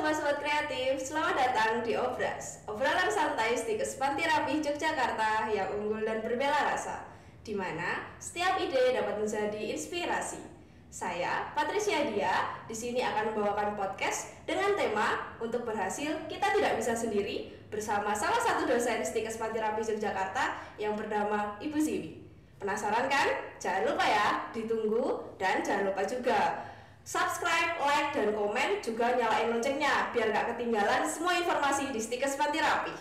sobat-sobat kreatif, selamat datang di Obras, obrolan santai Stikes Panti Rapih Yogyakarta yang unggul dan berbela rasa, di mana setiap ide dapat menjadi inspirasi. Saya, Patricia Dia, di sini akan membawakan podcast dengan tema untuk berhasil kita tidak bisa sendiri bersama salah satu dosen Stikes Panti Rapih Yogyakarta yang bernama Ibu Siwi. Penasaran kan? Jangan lupa ya, ditunggu dan jangan lupa juga subscribe, like, dan komen, juga nyalain loncengnya biar gak ketinggalan semua informasi di Stikes Panti Rapih.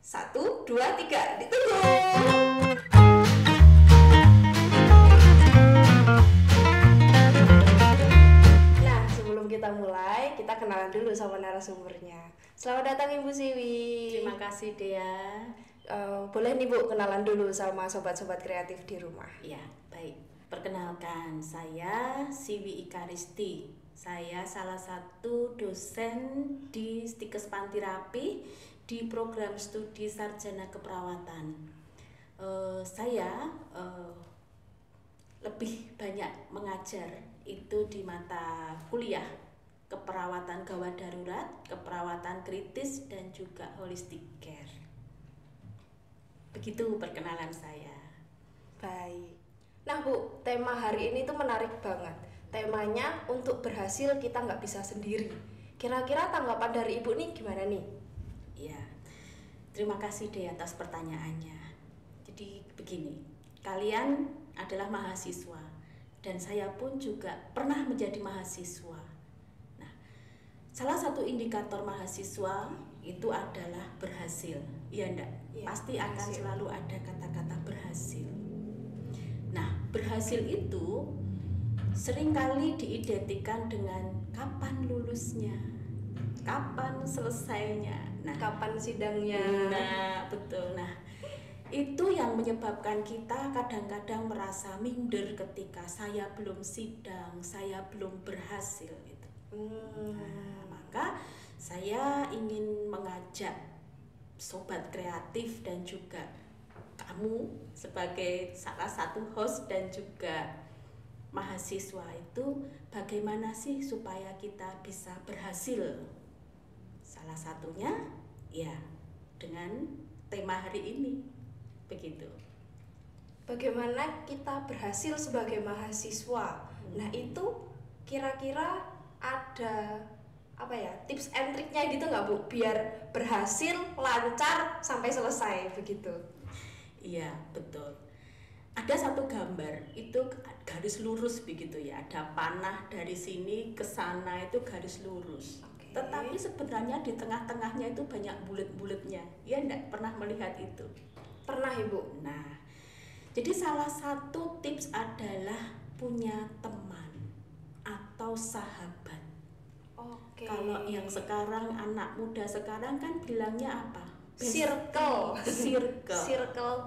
1, 2, 3, ditunggu! Nah, sebelum kita mulai, kita kenalan dulu sama narasumbernya. Selamat datang Ibu Siwi. Terima kasih Dea. Boleh nih Bu kenalan dulu sama sobat-sobat kreatif di rumah. Ya, baik. Perkenalkan, saya Siwi Ikaristi. Saya salah satu dosen di Stikes Panti Rapih di program studi Sarjana Keperawatan. Saya lebih banyak mengajar itu di mata kuliah keperawatan gawat darurat, keperawatan kritis, dan juga holistic care. Begitu perkenalan saya. Baik. Nah Bu, tema hari ini tuh menarik banget. Temanya untuk berhasil kita nggak bisa sendiri. Kira-kira tanggapan dari Ibu nih gimana nih? Ya, terima kasih deh atas pertanyaannya. Jadi begini, kalian adalah mahasiswa dan saya pun juga pernah menjadi mahasiswa. Nah, salah satu indikator mahasiswa itu adalah berhasil. Iya enggak? Ya, pasti akan berhasil. Selalu ada kata-kata berhasil. Nah, berhasil itu seringkali diidentikan dengan kapan lulusnya, kapan selesainya, kapan sidangnya. Nah, betul. Nah, itu yang menyebabkan kita kadang-kadang merasa minder ketika saya belum sidang, saya belum berhasil gitu. Nah, maka saya ingin mengajak sobat kreatif dan juga kamu sebagai salah satu host dan juga mahasiswa itu bagaimana sih supaya kita bisa berhasil. Salah satunya ya dengan tema hari ini. Begitu. Bagaimana kita berhasil sebagai mahasiswa? Nah, itu kira-kira ada tips and triknya gitu nggak Bu, biar berhasil lancar sampai selesai begitu? Iya, betul. Ada satu gambar itu garis lurus begitu ya, ada panah dari sini ke sana itu garis lurus. Tetapi sebenarnya di tengah-tengahnya itu banyak bulet-buletnya. Ya enggak pernah melihat itu? Pernah Ibu. Nah, jadi salah satu tips adalah punya teman atau sahabat. Kalau yang sekarang anak muda sekarang kan bilangnya apa? Circle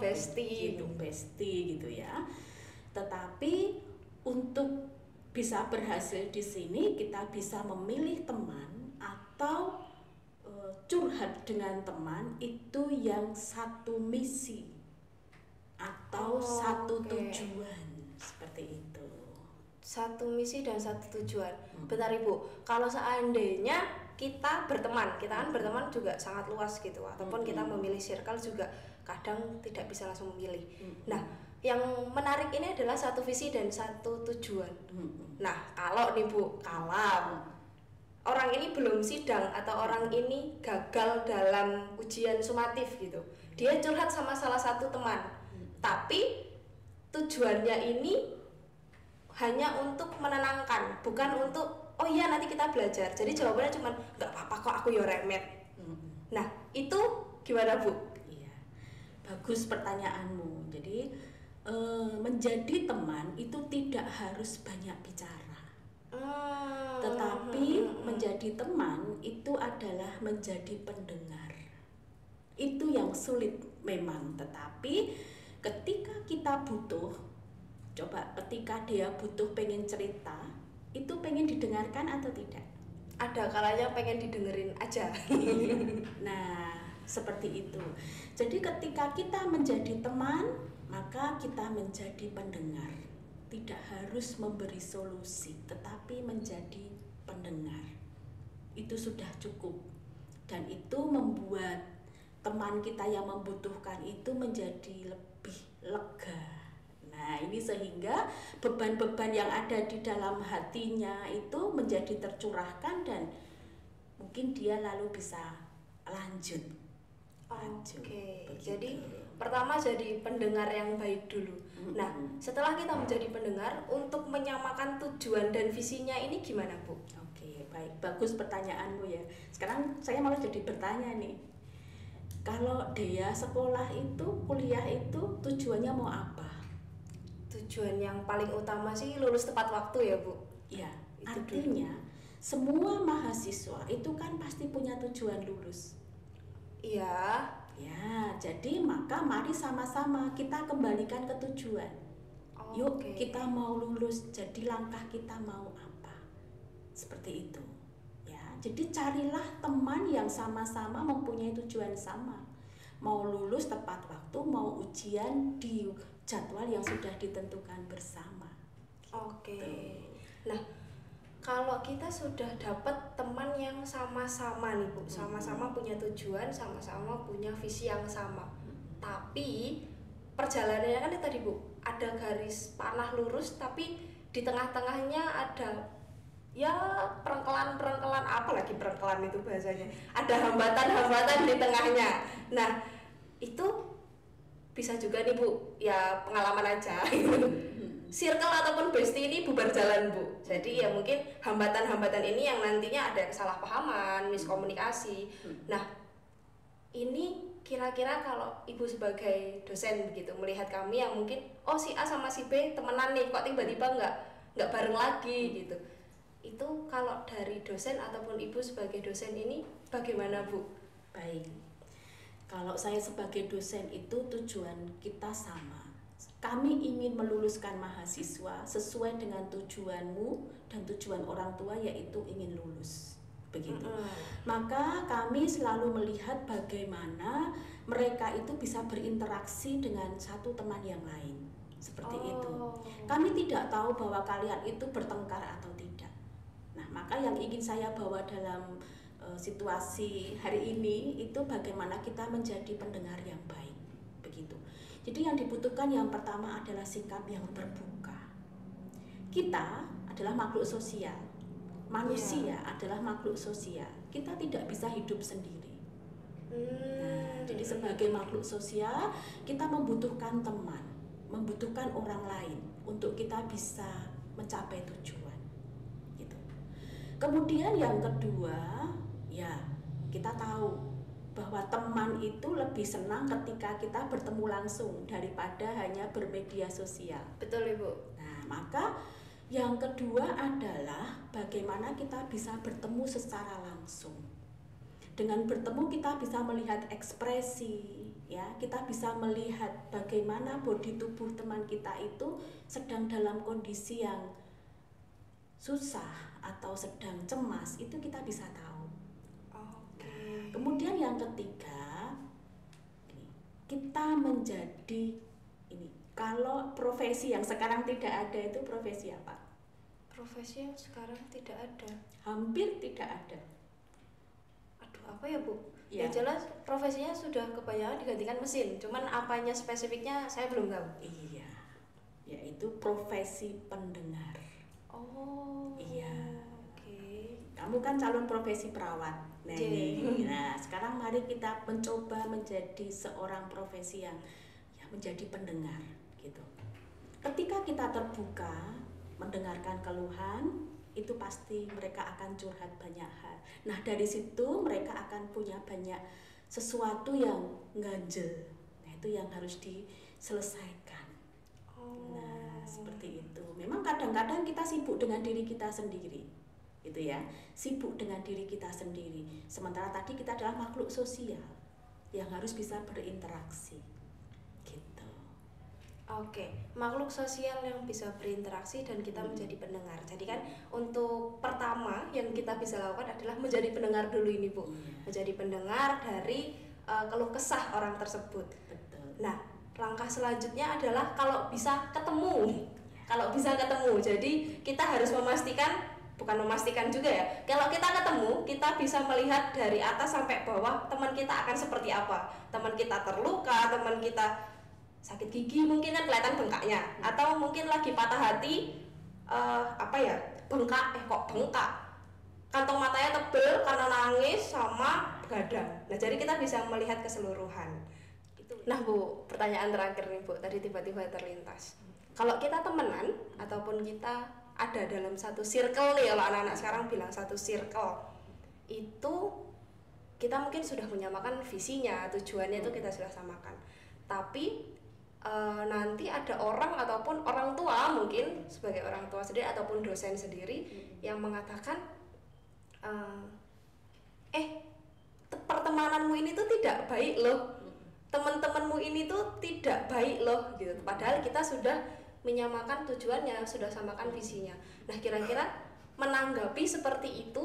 bestie gitu, bestie gitu ya. Tetapi untuk bisa berhasil di sini kita bisa memilih teman atau curhat dengan teman itu yang satu misi atau satu tujuan, seperti itu. Satu misi dan satu tujuan. Bentar Ibu, kalau seandainya kita berteman, kita kan berteman juga sangat luas gitu, ataupun kita memilih circle juga kadang tidak bisa langsung memilih. Nah, yang menarik ini adalah satu visi dan satu tujuan. Nah, kalau nih Bu, kalau orang ini belum sidang atau orang ini gagal dalam ujian sumatif gitu, dia curhat sama salah satu teman, tapi tujuannya ini hanya untuk menenangkan, bukan untuk oh iya nanti kita belajar. Jadi jawabannya cuma nggak apa-apa kok, aku yo remet. Nah, itu gimana Bu? Iya, bagus pertanyaanmu. Jadi menjadi teman itu tidak harus banyak bicara, tetapi menjadi teman itu adalah menjadi pendengar. Itu yang sulit memang, tetapi ketika kita butuh, coba ketika dia butuh pengen cerita, itu pengen didengarkan atau tidak? Ada kalanya pengen didengerin aja. Nah, seperti itu. Jadi ketika kita menjadi teman, maka kita menjadi pendengar. Tidak harus memberi solusi, tetapi menjadi pendengar. itu sudah cukup, dan itu membuat teman kita yang membutuhkan itu menjadi lebih lega. Nah, ini sehingga beban-beban yang ada di dalam hatinya itu menjadi tercurahkan dan mungkin dia lalu bisa lanjut. Oke, jadi pertama jadi pendengar yang baik dulu. Nah, setelah kita menjadi pendengar, untuk menyamakan tujuan dan visinya ini gimana, Bu? Oke, baik, bagus pertanyaanmu ya. Sekarang saya malah jadi bertanya nih, kalau Dea sekolah itu, kuliah itu tujuannya mau apa? Tujuan yang paling utama sih lulus tepat waktu ya, Bu? Ya, artinya semua mahasiswa itu kan pasti punya tujuan lulus. Iya. Ya, jadi maka mari sama-sama kita kembalikan ke tujuan. Yuk, kita mau lulus, jadi langkah kita mau apa? Seperti itu. Ya, jadi carilah teman yang sama-sama mempunyai tujuan sama. Mau lulus tepat waktu, mau ujian di jadwal yang sudah ditentukan bersama. Oke. Nah, kalau kita sudah dapat teman yang sama-sama nih, Bu, sama-sama punya tujuan, sama-sama punya visi yang sama. Tapi perjalanannya kan tadi, Bu, ada garis panah lurus, tapi di tengah-tengahnya ada ya perengkelan apa lagi perengkelan itu bahasanya. Ada hambatan-hambatan di tengahnya. Nah, itu bisa juga nih, Bu, ya pengalaman aja. Circle ataupun bestie ini bubar jalan, Bu. Jadi ya mungkin hambatan-hambatan ini yang nantinya ada kesalahpahaman, miskomunikasi. Nah, ini kira-kira kalau Ibu sebagai dosen begitu melihat kami yang mungkin si A sama si B temenan nih, kok tiba-tiba nggak bareng lagi gitu. Itu kalau dari dosen ataupun Ibu sebagai dosen ini bagaimana, Bu? Baik. Kalau saya sebagai dosen itu tujuan kita sama. Kami ingin meluluskan mahasiswa sesuai dengan tujuanmu dan tujuan orang tua, yaitu ingin lulus. Begitu. Maka kami selalu melihat bagaimana mereka itu bisa berinteraksi dengan satu teman yang lain. Seperti itu. Kami tidak tahu bahwa kalian itu bertengkar atau tidak. Nah, maka yang ingin saya bawa dalam situasi hari ini itu bagaimana kita menjadi pendengar yang baik. Begitu. Jadi yang dibutuhkan yang pertama adalah sikap yang terbuka. Kita adalah makhluk sosial. Manusia adalah makhluk sosial. Kita tidak bisa hidup sendiri. Nah, jadi sebagai makhluk sosial, kita membutuhkan teman, membutuhkan orang lain untuk kita bisa mencapai tujuan. Gitu. Kemudian yang kedua, ya kita tahu bahwa teman itu lebih senang ketika kita bertemu langsung daripada hanya bermedia sosial. Betul, Ibu. Nah, maka yang kedua adalah bagaimana kita bisa bertemu secara langsung. Dengan bertemu kita bisa melihat ekspresi, ya, kita bisa melihat bagaimana bodi tubuh teman kita itu sedang dalam kondisi yang susah atau sedang cemas, itu kita bisa tahu. Kemudian yang ketiga, kita menjadi ini. Kalau profesi yang sekarang tidak ada itu profesi apa? Profesi yang sekarang tidak ada. Hampir tidak ada. Aduh, apa ya, Bu? Ya jelas profesinya sudah kebanyakan digantikan mesin. Cuman apanya spesifiknya saya belum tahu. Iya. Yaitu profesi pendengar. Iya. Kamu kan calon profesi perawat. Nah, sekarang mari kita mencoba menjadi seorang profesi yang menjadi pendengar gitu. Ketika kita terbuka mendengarkan keluhan, itu pasti mereka akan curhat banyak hal. Nah, dari situ mereka akan punya banyak sesuatu yang ganjel. Nah, itu yang harus diselesaikan. Nah, seperti itu. Memang kadang-kadang kita sibuk dengan diri kita sendiri. Gitu ya, sibuk dengan diri kita sendiri. Sementara tadi kita adalah makhluk sosial yang harus bisa berinteraksi. Gitu. Oke, makhluk sosial yang bisa berinteraksi dan kita menjadi pendengar. Jadi kan untuk pertama yang kita bisa lakukan adalah menjadi pendengar dulu ini, Bu. Menjadi pendengar dari keluh kesah orang tersebut. Betul. Nah, langkah selanjutnya adalah kalau bisa ketemu. Kalau bisa ketemu. Jadi kita harus memastikan bukan memastikan juga ya. Kalau kita ketemu, kita bisa melihat dari atas sampai bawah teman kita akan seperti apa. Teman kita terluka, teman kita sakit gigi mungkin kan kelihatan bengkaknya, atau mungkin lagi patah hati, bengkak, kok bengkak, kantong matanya tebel karena nangis sama begadang. Nah jadi kita bisa melihat keseluruhan itu. Nah Bu, pertanyaan terakhir nih Bu, tadi tiba-tiba terlintas, kalau kita temenan ataupun kita ada dalam satu circle nih, kalau anak-anak sekarang bilang satu circle, itu kita mungkin sudah menyamakan visinya, tujuannya itu kita sudah samakan, tapi nanti ada orang ataupun orang tua, mungkin sebagai orang tua sendiri ataupun dosen sendiri yang mengatakan pertemananmu ini tuh tidak baik loh, teman-temanmu ini tuh tidak baik loh gitu. Padahal kita sudah menyamakan tujuannya, sudah samakan visinya. Nah kira-kira menanggapi seperti itu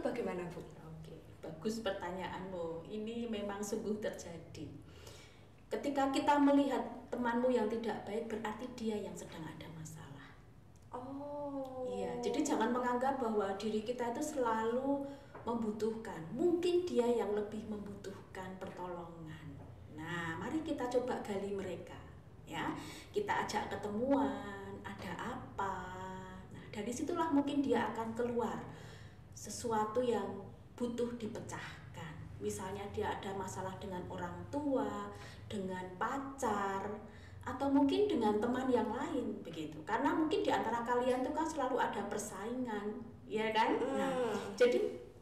bagaimana Bu? Oke, bagus pertanyaanmu. Ini memang sungguh terjadi. Ketika kita melihat temanmu yang tidak baik, berarti dia yang sedang ada masalah. Oh. Iya, jadi jangan menganggap bahwa diri kita itu selalu membutuhkan. Mungkin dia yang lebih membutuhkan pertolongan. Nah, mari kita coba gali mereka, ya. Kita ajak ketemuan, ada apa. Nah, dari situlah mungkin dia akan keluar sesuatu yang butuh dipecahkan. Misalnya dia ada masalah dengan orang tua, dengan pacar, atau mungkin dengan teman yang lain begitu. Karena mungkin di antara kalian itu kan selalu ada persaingan, ya kan? Nah, jadi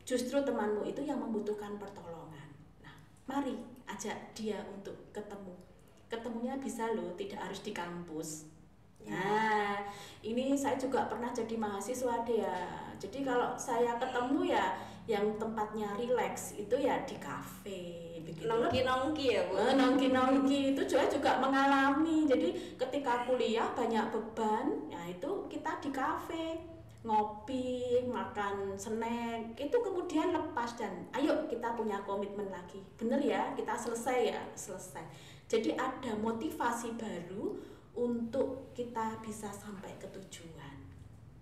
justru temanmu itu yang membutuhkan pertolongan. Nah, mari ajak dia untuk ketemu. Ketemunya bisa loh, tidak harus di kampus. Nah, ini saya juga pernah jadi mahasiswa deh ya. Jadi kalau saya ketemu ya yang tempatnya rileks itu ya di kafe begitu. Nongki-nongki ya Bu? Nongki-nongki itu juga mengalami. Jadi ketika kuliah banyak beban, ya itu kita di kafe ngopi, makan snack, itu kemudian lepas dan ayo kita punya komitmen lagi. Bener ya, kita selesai. Jadi ada motivasi baru untuk kita bisa sampai ke tujuan.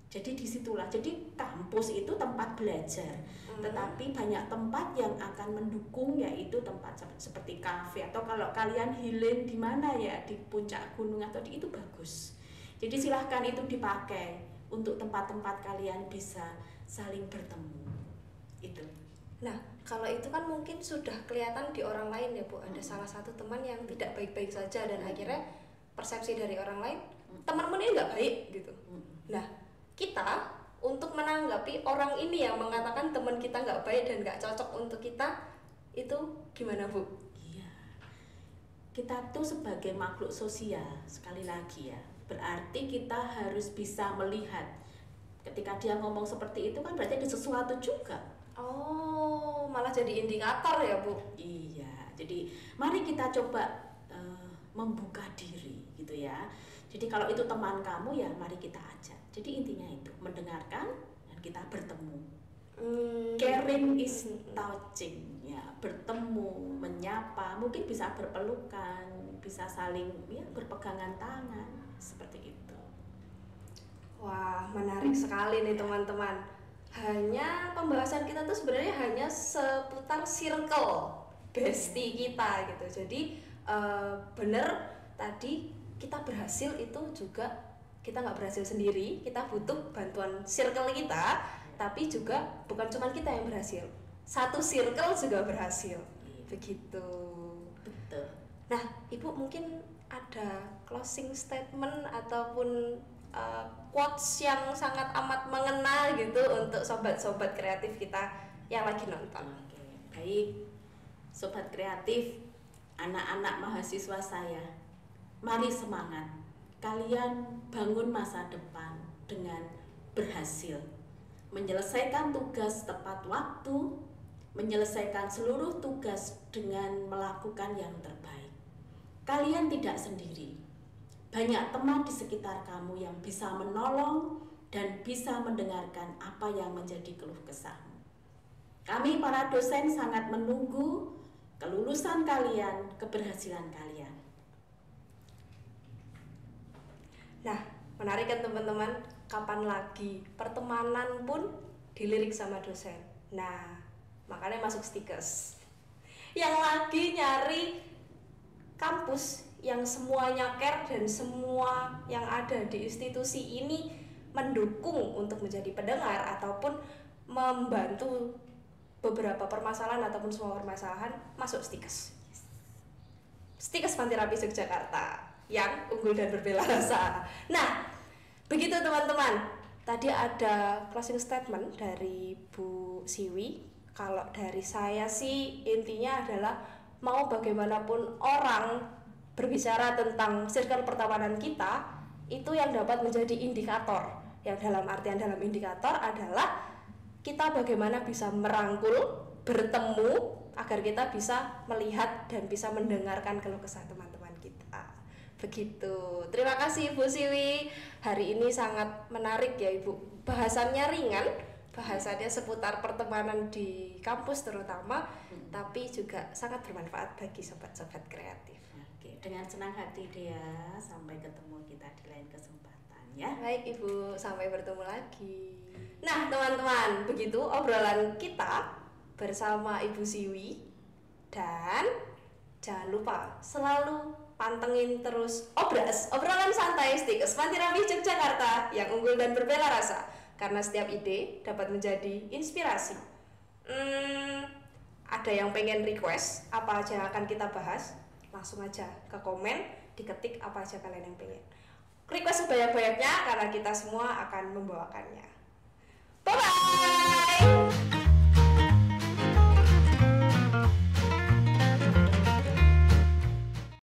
Jadi disitulah, jadi kampus itu tempat belajar, tetapi banyak tempat yang akan mendukung, yaitu tempat seperti kafe, atau kalau kalian healing di mana ya, di puncak gunung atau di itu bagus. Jadi silahkan itu dipakai untuk tempat-tempat kalian bisa saling bertemu. Itu. Nah, kalau itu kan mungkin sudah kelihatan di orang lain ya Bu, ada salah satu teman yang tidak baik-baik saja dan akhirnya persepsi dari orang lain, temanmu ini nggak baik gitu. Nah, kita untuk menanggapi orang ini yang mengatakan teman kita nggak baik dan nggak cocok untuk kita, itu gimana Bu? Iya, kita tuh sebagai makhluk sosial, sekali lagi ya, berarti kita harus bisa melihat ketika dia ngomong seperti itu kan berarti ada sesuatu juga. Oh, malah jadi indikator ya Bu? Iya, jadi mari kita coba membuka diri gitu ya. Jadi kalau itu teman kamu ya mari kita ajak. Jadi intinya itu mendengarkan dan kita bertemu. Caring is touching ya, bertemu, menyapa, mungkin bisa berpelukan, bisa saling ya berpegangan tangan seperti itu. Wah, menarik sekali nih teman-teman. Hanya pembahasan kita tuh sebenarnya hanya seputar circle bestie kita gitu. Jadi bener tadi kita berhasil itu juga kita nggak berhasil sendiri, kita butuh bantuan circle kita, tapi juga bukan cuma kita yang berhasil, satu circle juga berhasil. Begitu. Betul. Nah Ibu mungkin ada closing statement ataupun quotes yang sangat amat mengena gitu untuk sobat-sobat kreatif kita yang lagi nonton. Oke, baik sobat kreatif, anak-anak mahasiswa saya, mari semangat. Kalian bangun masa depan dengan berhasil menyelesaikan tugas tepat waktu, menyelesaikan seluruh tugas dengan melakukan yang terbaik. Kalian tidak sendiri. Banyak teman di sekitar kamu yang bisa menolong dan bisa mendengarkan apa yang menjadi keluh kesahmu. Kami para dosen sangat menunggu kelulusan kalian, keberhasilan kalian. Nah, menarik kan teman-teman? kapan lagi pertemanan pun dilirik sama dosen. Nah, makanya masuk Stikes. Yang lagi nyari kampus yang semuanya care dan semua yang ada di institusi ini mendukung untuk menjadi pendengar ataupun membantu beberapa permasalahan ataupun semua permasalahan, masuk Stikes. Stikes Panterapi Yogyakarta yang unggul dan berbela rasa. Nah, begitu teman-teman. Tadi ada closing statement dari Bu Siwi. Kalau dari saya sih intinya adalah mau bagaimanapun orang berbicara tentang circle pertemanan kita, itu yang dapat menjadi indikator. Yang dalam artian dalam indikator adalah kita bagaimana bisa merangkul, bertemu agar kita bisa melihat dan bisa mendengarkan keluh kesah teman-teman kita. Begitu. Terima kasih Ibu Siwi. Hari ini sangat menarik ya Ibu. Bahasannya ringan, bahasannya seputar pertemanan di kampus terutama, tapi juga sangat bermanfaat bagi sobat-sobat kreatif. Oke, dengan senang hati Dea, sampai ketemu kita di lain kesempatan ya. Baik Ibu, sampai bertemu lagi. Nah teman-teman, begitu obrolan kita bersama Ibu Siwi, dan jangan lupa selalu pantengin terus obrolan santai Stikes Panterapi Yogyakarta yang unggul dan berbela rasa, karena setiap ide dapat menjadi inspirasi. Ada yang pengen request apa aja yang akan kita bahas, langsung aja ke komen, diketik apa aja kalian yang pengen. Request sebanyak-banyaknya karena kita semua akan membawakannya. Bye bye.